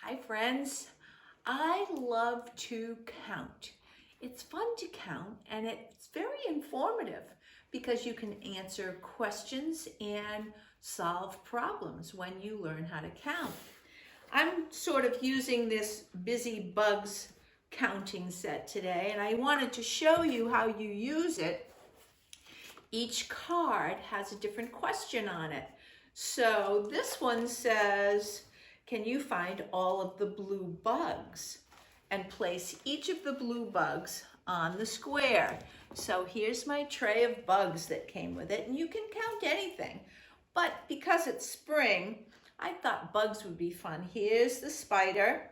Hi friends, I love to count. It's fun to count and it's very informative because you can answer questions and solve problems when you learn how to count. I'm sort of using this Busy Bugs counting set today and I wanted to show you how you use it. Each card has a different question on it. So this one says, can you find all of the blue bugs? And place each of the blue bugs on the square. So here's my tray of bugs that came with it, and you can count anything. But because it's spring, I thought bugs would be fun. Here's the spider.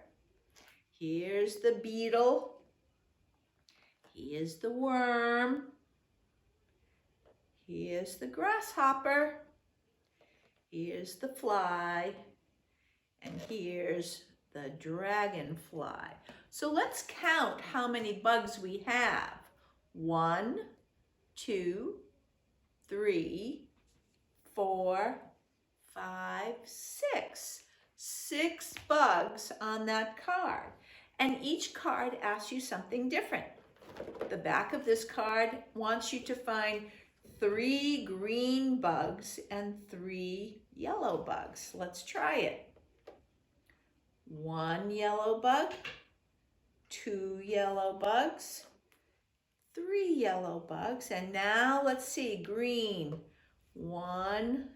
Here's the beetle. Here's the worm. Here's the grasshopper. Here's the fly. And here's the dragonfly. So let's count how many bugs we have. 1, 2, 3, 4, 5, 6. 6 bugs on that card. And each card asks you something different. The back of this card wants you to find 3 green bugs and 3 yellow bugs. Let's try it. 1 yellow bug, 2 yellow bugs, 3 yellow bugs, and now let's see, green. 1,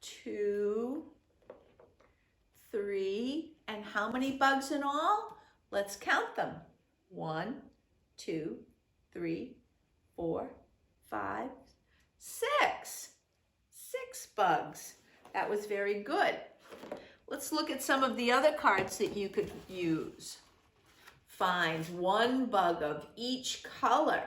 2, 3, and how many bugs in all? Let's count them. 1, 2, 3, 4, 5, 6. 6 bugs. That was very good. Let's look at some of the other cards that you could use. Find 1 bug of each color.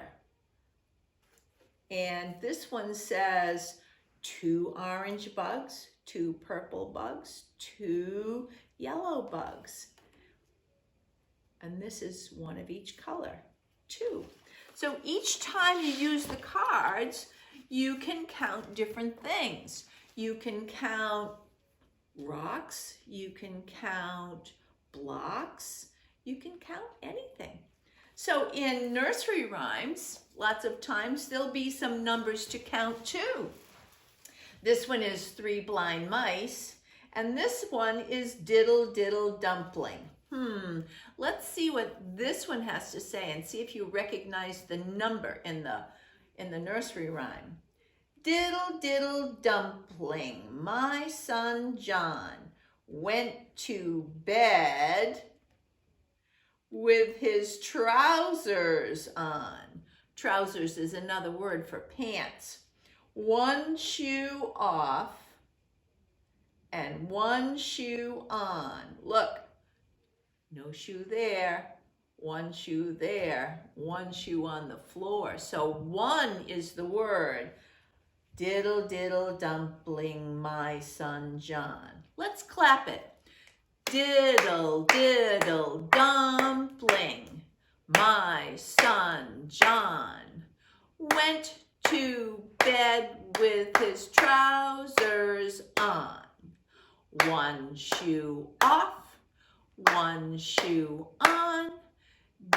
And this one says 2 orange bugs, 2 purple bugs, 2 yellow bugs. And this is 1 of each color, 2. So each time you use the cards, you can count different things. You can count rocks, you can count blocks, you can count anything. So in nursery rhymes, lots of times there'll be some numbers to count too. This one is 3 blind mice, and this one is Diddle Diddle Dumpling. Let's see what this one has to say and see if you recognize the number in the nursery rhyme. Diddle diddle dumpling, my son John went to bed with his trousers on. Trousers is another word for pants. 1 shoe off and 1 shoe on. Look, no shoe there, 1 shoe there, 1 shoe on the floor. So 1 is the word. Diddle diddle dumpling, my son John. Let's clap it. Diddle diddle dumpling, my son John went to bed with his trousers on. 1 shoe off, 1 shoe on.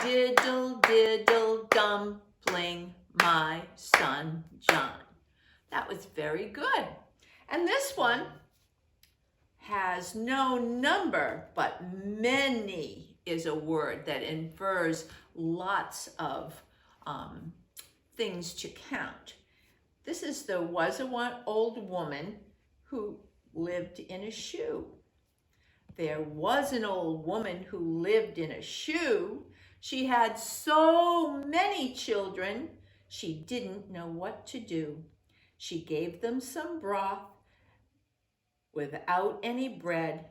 Diddle diddle dumpling, my son John. That was very good. And this one has no number, but many is a word that infers lots of things to count. This is there was one old woman who lived in a shoe. There was an old woman who lived in a shoe. She had so many children, she didn't know what to do. She gave them some broth without any bread.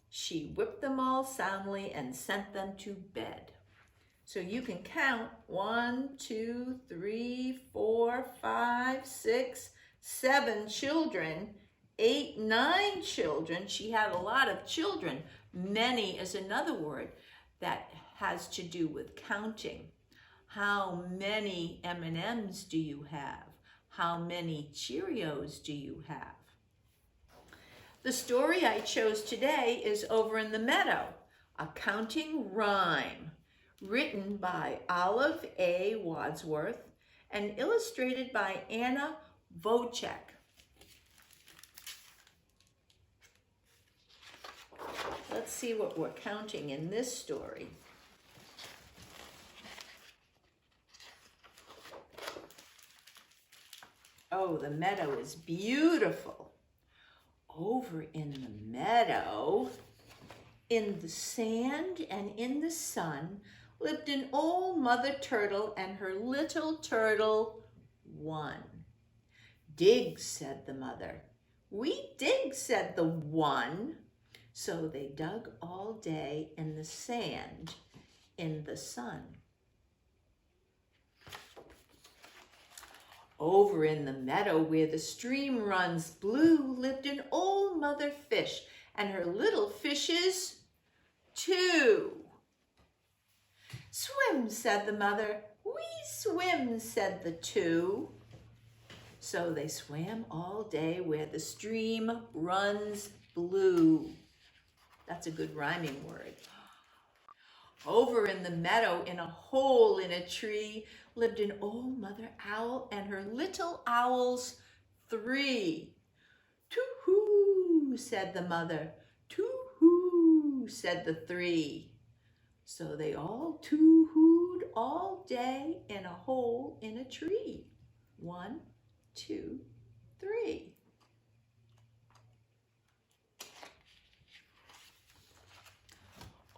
She whipped them all soundly and sent them to bed. So you can count 1, 2, 3, 4, 5, 6, 7 children, 8, 9 children. She had a lot of children. Many is another word that has to do with counting. How many M&Ms do you have? How many Cheerios do you have? The story I chose today is Over in the Meadow, a counting rhyme, written by Olive A. Wadsworth and illustrated by Anna Vocek. Let's see what we're counting in this story. Oh, the meadow is beautiful. Over in the meadow, in the sand and in the sun, lived an old mother turtle and her little turtle, one. Dig, said the mother. We dig, said the one. So they dug all day in the sand, in the sun. Over in the meadow where the stream runs blue lived an old mother fish and her little fishes, two. Swim, said the mother. We swim, said the two. So they swam all day where the stream runs blue. That's a good rhyming word. Over in the meadow, in a hole in a tree, lived an old mother owl and her little owls, three. Too-hoo, said the mother. Too-hoo, said the three. So they all too-hooed all day in a hole in a tree. 1, 2, 3.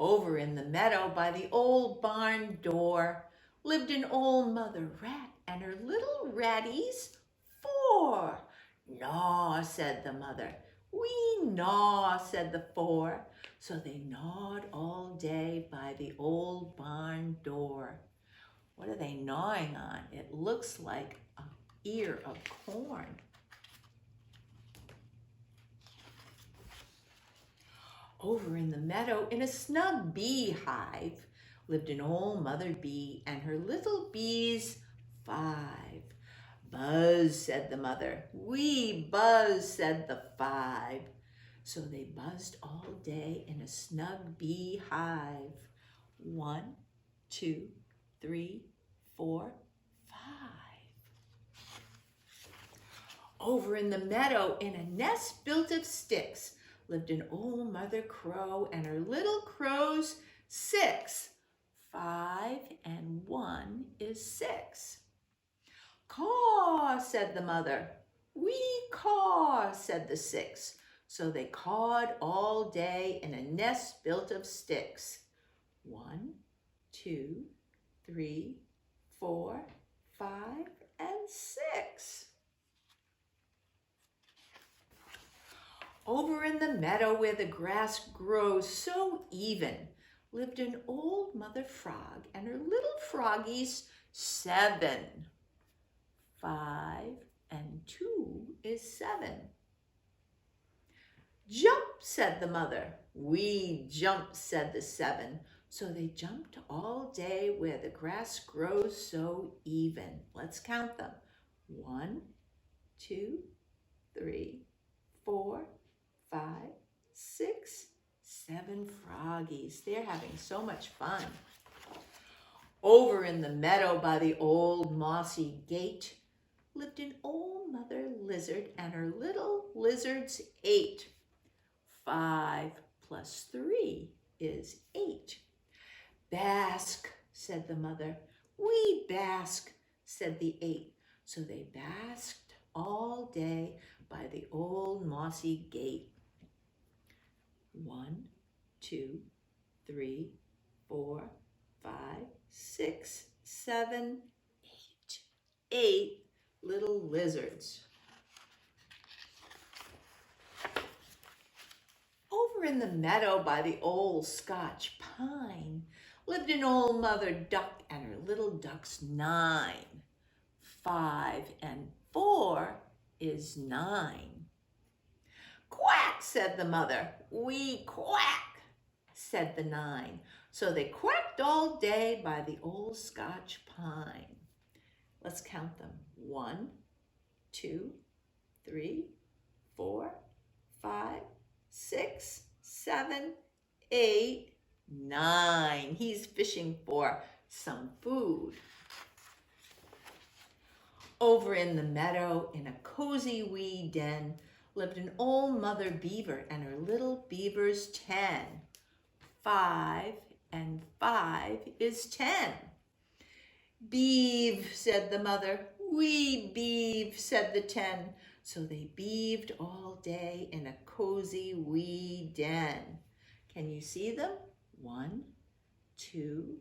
Over in the meadow by the old barn door lived an old mother rat and her little ratties, 4. Gnaw, said the mother. We gnaw, said the 4. So they gnawed all day by the old barn door. What are they gnawing on? It looks like an ear of corn. Over in the meadow, in a snug beehive, lived an old mother bee and her little bees, 5. Buzz, said the mother. We buzz, said the 5. So they buzzed all day in a snug beehive. 1, 2, 3, 4, 5. Over in the meadow, in a nest built of sticks, lived an old mother crow and her little crows, 6. 5 and 1 is 6. Caw, said the mother. We caw, said the 6. So they cawed all day in a nest built of sticks. 1, 2, 3, 4, 5, and 6. Over in the meadow where the grass grows so even, lived an old mother frog and her little froggies, 7. 5 and 2 is 7. Jump, said the mother. We jump, said the 7. So they jumped all day where the grass grows so even. Let's count them. 1, 2, 3, 4, 5, 6, 7 froggies. They're having so much fun. Over in the meadow by the old mossy gate lived an old mother lizard and her little lizards, 8. 5 plus 3 is 8. Bask, said the mother. We bask, said the 8. So they basked all day by the old mossy gate. 1, 2, 3, 4, 5, 6, 7, 8. 8 little lizards. Over in the meadow by the old Scotch pine lived an old mother duck and her little ducks, 9. 5 and 4 is 9. Quack, said the mother. We quack, said the 9. So they quacked all day by the old Scotch pine. Let's count them. 1, 2, 3, 4, 5, 6, 7, 8, 9. He's fishing for some food. Over in the meadow, in a cozy wee den, lived an old mother beaver and her little beavers 10. 5 and 5 is 10. Beeve, said the mother. We beeve, said the 10. So they beeved all day in a cozy wee den. Can you see them? 1, 2,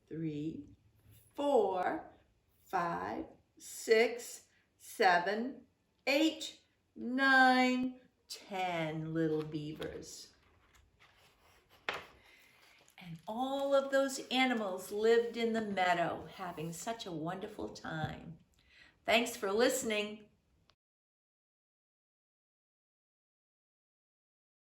3, 4, 5, 6, 7, 8, 9, 10 little beavers. And all of those animals lived in the meadow, having such a wonderful time. Thanks for listening.